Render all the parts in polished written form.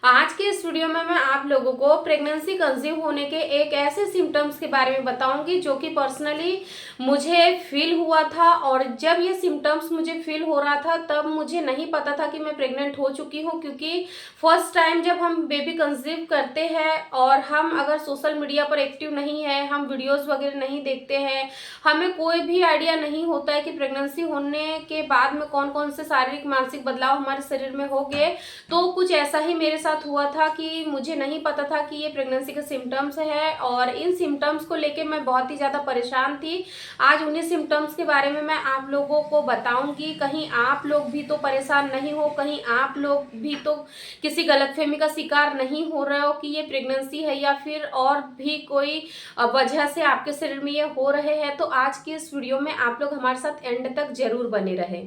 आज के इस वीडियो में मैं आप लोगों को प्रेगनेंसी कंसीव होने के एक ऐसे सिम्टम्स के बारे में बताऊंगी जो कि पर्सनली मुझे फील हुआ था। और जब ये सिम्टम्स मुझे फील हो रहा था तब मुझे नहीं पता था कि मैं प्रेग्नेंट हो चुकी हूँ, क्योंकि फर्स्ट टाइम जब हम बेबी कंसीव करते हैं और हम अगर सोशल मीडिया पर एक्टिव नहीं है, हम वीडियोस वगैरह नहीं देखते हैं, हमें कोई भी आइडिया नहीं होता है कि प्रेगनेंसी होने के बाद में कौन कौन से शारीरिक मानसिक बदलाव हमारे शरीर में हो गए। तो कुछ ऐसा ही मेरे साथ हुआ था कि मुझे नहीं पता था कि ये प्रेगनेंसी के सिम्टम्स है और इन सिम्टम्स को लेके मैं बहुत ही ज़्यादा परेशान थी। आज उन्हीं सिम्टम्स के बारे में मैं आप लोगों को बताऊंगी। कहीं आप लोग भी तो परेशान नहीं हो, कहीं आप लोग भी तो किसी गलतफहमी का शिकार नहीं हो रहे हो कि ये प्रेगनेंसी है या फिर और भी कोई वजह से आपके शरीर में ये हो रहे हैं। तो आज की इस वीडियो में आप लोग हमारे साथ एंड तक जरूर बने रहे।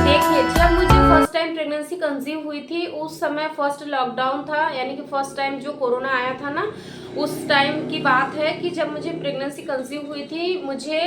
देखिए, जब मुझे फर्स्ट टाइम प्रेगनेंसी कंसीव हुई थी उस समय फर्स्ट लॉकडाउन था, यानी कि फर्स्ट टाइम जो कोरोना आया था ना, उस टाइम की बात है कि जब मुझे प्रेगनेंसी कंसीव हुई थी। मुझे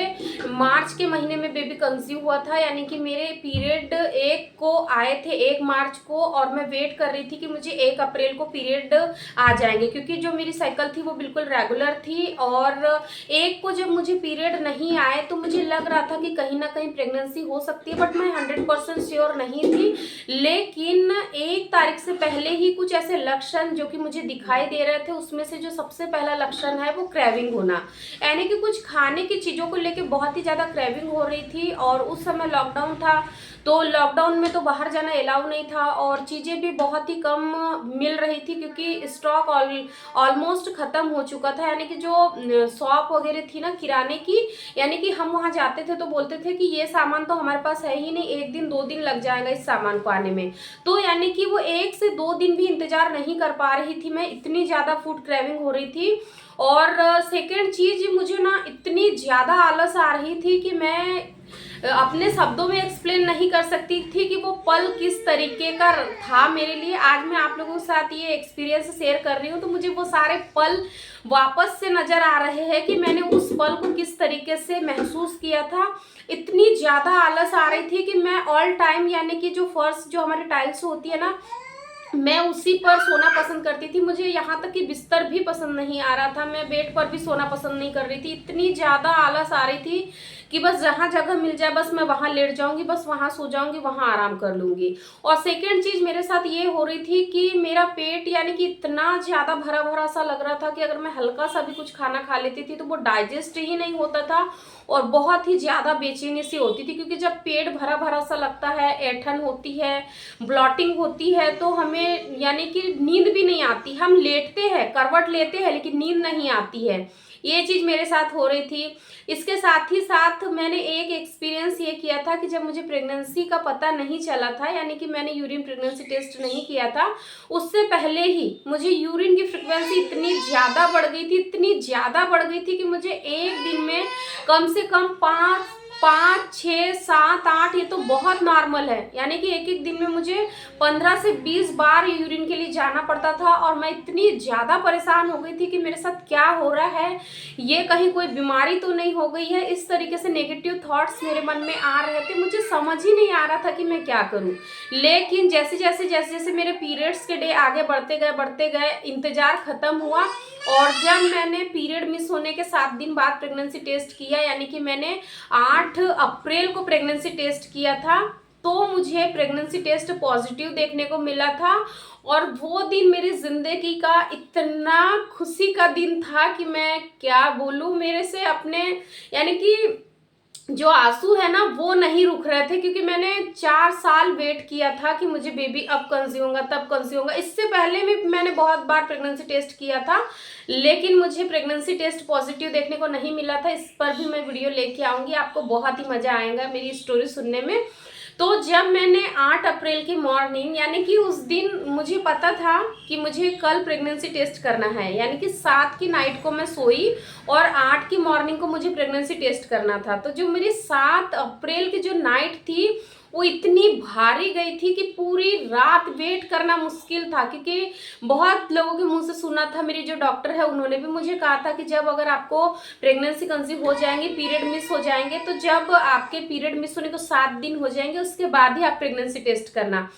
मार्च के महीने में बेबी कंसीव हुआ था, यानी कि मेरे पीरियड 1 को आए थे, 1 मार्च को, और मैं वेट कर रही थी कि मुझे 1 अप्रैल को पीरियड आ जाएंगे, क्योंकि जो मेरी साइकिल थी वो बिल्कुल रेगुलर थी। और 1 को जब मुझे पीरियड नहीं आए तो मुझे लग रहा था कि कहीं ना कहीं प्रेगनेंसी हो सकती है, बट मैं 100% श्योर नहीं थी। लेकिन 1 तारीख से पहले ही कुछ ऐसे लक्षण जो कि मुझे दिखाई दे रहे थे, उसमें से जो सबसे पहला लक्षण है वो क्रेविंग होना, यानी कि कुछ खाने की चीज़ों को लेके बहुत ही ज़्यादा क्रेविंग हो रही थी। और उस समय लॉकडाउन था, तो लॉकडाउन में तो बाहर जाना अलाउ नहीं था और चीज़ें भी बहुत ही कम मिल रही थी, क्योंकि स्टॉक ऑलमोस्ट ख़त्म हो चुका था। यानी कि जो शॉप वगैरह थी ना किराने की, यानी कि हम वहाँ जाते थे तो बोलते थे कि ये सामान तो हमारे पास है ही नहीं, 1 दिन 2 दिन लग जाएगा इस सामान को आने में। तो यानी कि वो 1 से 2 दिन भी इंतजार नहीं कर पा रही थी मैं, इतनी ज़्यादा फूड क्रेविंग हो रही थी। और सेकेंड चीज़, मुझे ना इतनी ज़्यादा आलस आ रही थी कि मैं अपने शब्दों में एक्सप्लेन नहीं कर सकती थी कि वो पल किस तरीके का था मेरे लिए। आज मैं आप लोगों के साथ ये एक्सपीरियंस शेयर कर रही हूँ तो मुझे वो सारे पल वापस से नजर आ रहे हैं कि मैंने उस पल को किस तरीके से महसूस किया था। इतनी ज़्यादा आलस आ रही थी कि मैं ऑल टाइम, यानी कि जो फर्श जो हमारे टाइल्स होती है ना, मैं उसी पर सोना पसंद करती थी। मुझे यहाँ तक कि बिस्तर भी पसंद नहीं आ रहा था, मैं बेड पर भी सोना पसंद नहीं कर रही थी। इतनी ज़्यादा आलस आ रही थी कि बस जहाँ जगह मिल जाए बस मैं वहाँ लेट जाऊँगी, बस वहाँ सो जाऊँगी, वहाँ आराम कर लूँगी। और सेकेंड चीज़ मेरे साथ ये हो रही थी कि मेरा पेट, यानी कि इतना ज़्यादा भरा भरा सा लग रहा था कि अगर मैं हल्का सा भी कुछ खाना खा लेती थी तो वो डाइजेस्ट ही नहीं होता था और बहुत ही ज़्यादा बेचैनी सी होती थी। क्योंकि जब पेट भरा भरा सा लगता है, ऐंठन होती है, ब्लॉटिंग होती है, तो हमें यानी कि नींद भी नहीं आती। हम लेटते हैं, करवट लेते हैं, लेकिन नींद नहीं आती है। ये चीज़ मेरे साथ हो रही थी। इसके साथ ही साथ मैंने एक एक्सपीरियंस ये किया था कि जब मुझे प्रेगनेंसी का पता नहीं चला था, यानी कि मैंने यूरिन प्रेगनेंसी टेस्ट नहीं किया था, उससे पहले ही मुझे यूरिन की फ्रिक्वेंसी इतनी ज़्यादा बढ़ गई थी, इतनी ज़्यादा बढ़ गई थी कि मुझे एक दिन में कम से कम 5, 6, 7, 8, ये तो बहुत नॉर्मल है, यानी कि एक एक दिन में मुझे 15 से 20 बार यूरिन के लिए जाना पड़ता था। और मैं इतनी ज़्यादा परेशान हो गई थी कि मेरे साथ क्या हो रहा है, ये कहीं कोई बीमारी तो नहीं हो गई है। इस तरीके से नेगेटिव थॉट्स मेरे मन में आ रहे थे, मुझे समझ ही नहीं आ रहा था कि मैं क्या करूं। लेकिन जैसे जैसे मेरे पीरियड्स के डे आगे बढ़ते गए, इंतजार खत्म हुआ। और जब मैंने पीरियड मिस होने के 7 दिन बाद प्रेगनेंसी टेस्ट किया, यानी कि मैंने 8 अप्रैल को प्रेगनेंसी टेस्ट किया था, तो मुझे प्रेगनेंसी टेस्ट पॉजिटिव देखने को मिला था। और वो दिन मेरी जिंदगी का इतना खुशी का दिन था कि मैं क्या बोलूँ, मेरे से अपने, यानी कि जो आंसू है ना वो नहीं रुक रहे थे, क्योंकि मैंने 4 साल वेट किया था कि मुझे बेबी अब कंसीव होगा, तब कंसीव होगा। इससे पहले भी मैंने बहुत बार प्रेगनेंसी टेस्ट किया था, लेकिन मुझे प्रेगनेंसी टेस्ट पॉजिटिव देखने को नहीं मिला था। इस पर भी मैं वीडियो लेके आऊंगी, आपको बहुत ही मजा आएगा मेरी स्टोरी सुनने में। तो जब मैंने 8 अप्रैल की मॉर्निंग, यानी कि उस दिन मुझे पता था कि मुझे कल प्रेगनेंसी टेस्ट करना है, यानी कि 7 की नाइट को मैं सोई और 8 की मॉर्निंग को मुझे प्रेगनेंसी टेस्ट करना था। तो जो मेरी 7 अप्रैल की जो नाइट थी वो इतनी भारी गई थी कि पूरी रात वेट करना मुश्किल था, क्योंकि बहुत लोगों के मुंह से सुना था, मेरी जो डॉक्टर है उन्होंने भी मुझे कहा था कि जब अगर आपको प्रेगनेंसी कंसीव हो जाएंगे, पीरियड मिस हो जाएंगे, तो जब आपके पीरियड मिस होने को 7 दिन हो जाएंगे उसके बाद ही आप प्रेगनेंसी टेस्ट करना।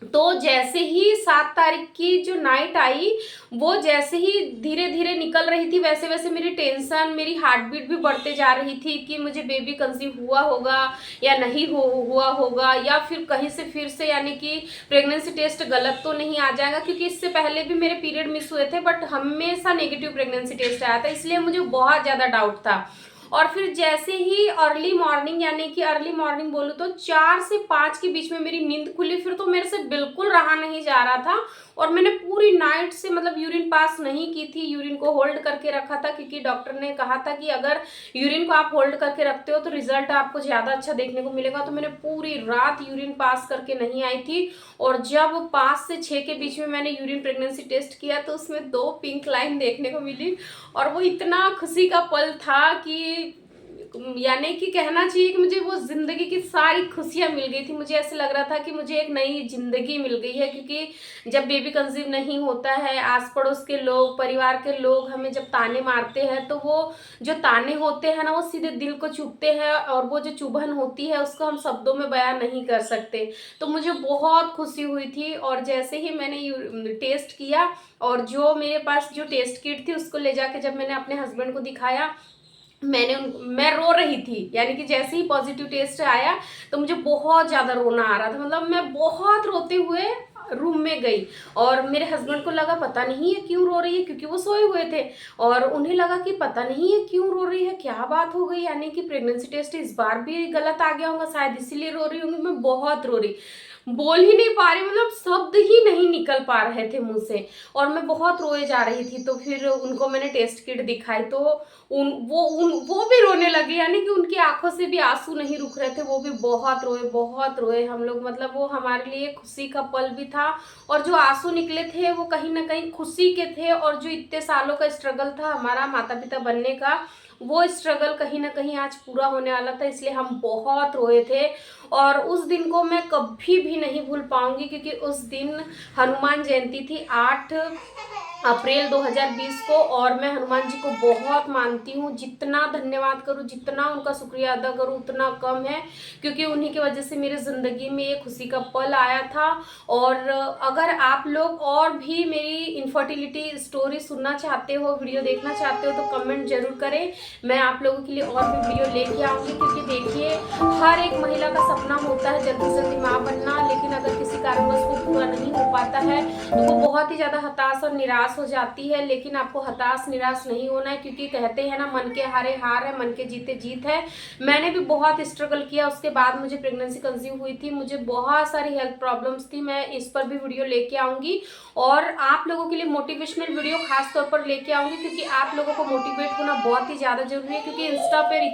तो जैसे ही 7 तारीख की जो नाइट आई, वो जैसे ही धीरे धीरे निकल रही थी, वैसे वैसे मेरी टेंशन, मेरी हार्ट बीट भी बढ़ते जा रही थी कि मुझे बेबी कंसीव हुआ होगा या नहीं हुआ होगा, या फिर कहीं से फिर से यानी कि प्रेगनेंसी टेस्ट गलत तो नहीं आ जाएगा, क्योंकि इससे पहले भी मेरे पीरियड मिस हुए थे बट हमेशा नेगेटिव प्रेगनेंसी टेस्ट आया था, इसलिए मुझे बहुत ज़्यादा डाउट था। और फिर जैसे ही अर्ली मॉर्निंग, यानी कि अर्ली मॉर्निंग बोलूँ तो 4 से 5 के बीच में मेरी नींद खुली, फिर तो मेरे से बिल्कुल रहा नहीं जा रहा था, और मैंने पूरी नाइट से मतलब यूरिन पास नहीं की थी, यूरिन को होल्ड करके रखा था, क्योंकि डॉक्टर ने कहा था कि अगर यूरिन को आप होल्ड करके रखते हो तो रिजल्ट आपको ज़्यादा अच्छा देखने को मिलेगा। तो मैंने पूरी रात यूरिन पास करके नहीं आई थी, और जब 5 से 6 के बीच में मैंने यूरिन प्रेगनेंसी टेस्ट किया तो उसमें 2 पिंक लाइन देखने को मिली, और वो इतना खुशी का पल था कि यानी कि कहना चाहिए कि मुझे वो ज़िंदगी की सारी खुशियाँ मिल गई थी। मुझे ऐसे लग रहा था कि मुझे एक नई ज़िंदगी मिल गई है, क्योंकि जब बेबी कंसीव नहीं होता है, आस पड़ोस के लोग, परिवार के लोग हमें जब ताने मारते हैं, तो वो जो ताने होते हैं ना, वो सीधे दिल को चुभते हैं, और वो जो चुभन होती है उसको हम शब्दों में बयान नहीं कर सकते। तो मुझे बहुत खुशी हुई थी, और जैसे ही मैंने टेस्ट किया, और जो मेरे पास जो टेस्ट किट थी उसको ले जाके जब मैंने अपने हस्बैंड को दिखाया, मैं रो रही थी, यानी कि जैसे ही पॉजिटिव टेस्ट आया तो मुझे बहुत ज़्यादा रोना आ रहा था, मतलब मैं बहुत रोते हुए रूम में गई, और मेरे हस्बैंड को लगा पता नहीं है क्यों रो रही है, क्योंकि वो सोए हुए थे, और उन्हें लगा कि पता नहीं है क्यों रो रही है, क्या बात हो गई, यानी कि प्रेगनेंसी टेस्ट इस बार भी गलत आ गया होगा, शायद इसीलिए रो रही होंगी। मैं बहुत रो रही, बोल ही नहीं पा रही, मतलब शब्द ही नहीं निकल पा रहे थे मुंह से, और मैं बहुत रोए जा रही थी। तो फिर उनको मैंने टेस्ट किट दिखाई, तो वो भी रोने लगे, यानी कि उनकी आंखों से भी आंसू नहीं रुक रहे थे, वो भी बहुत रोए हम लोग, मतलब वो हमारे लिए खुशी का पल भी था, और जो आंसू निकले थे वो कहीं ना कहीं खुशी के थे, और जो इतने सालों का स्ट्रगल था हमारा माता पिता बनने का, वो स्ट्रगल कहीं ना कहीं आज पूरा होने वाला था, इसलिए हम बहुत रोए थे। और उस दिन को मैं कभी भी नहीं भूल पाऊंगी, क्योंकि उस दिन हनुमान जयंती थी, 8 अप्रैल 2020 को, और मैं हनुमान जी को बहुत मानती हूँ। जितना धन्यवाद करूँ, जितना उनका शुक्रिया अदा करूँ उतना कम है, क्योंकि उन्हीं की वजह से मेरी ज़िंदगी में ये खुशी का पल आया था। और अगर आप लोग और भी मेरी इनफर्टिलिटी स्टोरी सुनना चाहते हो, वीडियो देखना चाहते हो, तो कमेंट जरूर करें, मैं आप लोगों के लिए और भी वीडियो लेके आऊँगी। क्योंकि देखिए, हर एक महिला का सपना होता है जल्दी से जल्दी माँ बनना, लेकिन अगर किसी कारणवश वो पूरा नहीं हो पाता है तो वो बहुत ही ज़्यादा हताश और निराश हो जाती है। लेकिन आपको हताश निराश नहीं होना है, क्योंकि कहते हैं ना, मन के हारे हार है, मन के जीते जीत है। मैंने भी बहुत स्ट्रगल किया, उसके बाद मुझे प्रेगनेंसी कंसीव हुई थी, मुझे बहुत सारी हेल्थ प्रॉब्लम्स थी, मैं इस पर भी वीडियो लेके आऊँगी, और आप लोगों के लिए मोटिवेशनल वीडियो खास तौर पर लेके आऊँगी, क्योंकि आप लोगों को मोटिवेट होना बहुत ही ज़्यादा जरूरी है। क्योंकि इंस्टा पर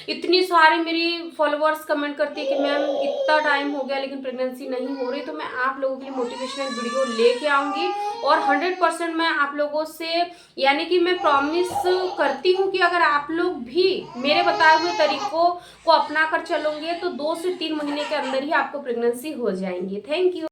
इतनी सारी मेरी फॉलोअर्स कमेंट करती है कि मैम इतना टाइम हो गया लेकिन प्रेगनेंसी नहीं हो रही, तो मैं आप लोगों के लिए मोटिवेशनल वीडियो लेके आऊँगी, और 100% मैं आप लोगों से, यानी कि मैं प्रॉमिस करती हूँ कि अगर आप लोग भी मेरे बताए हुए तरीकों को अपना कर चलोगे तो 2 से 3 महीने के अंदर ही आपको प्रेगनेंसी हो जाएंगी। Thank you.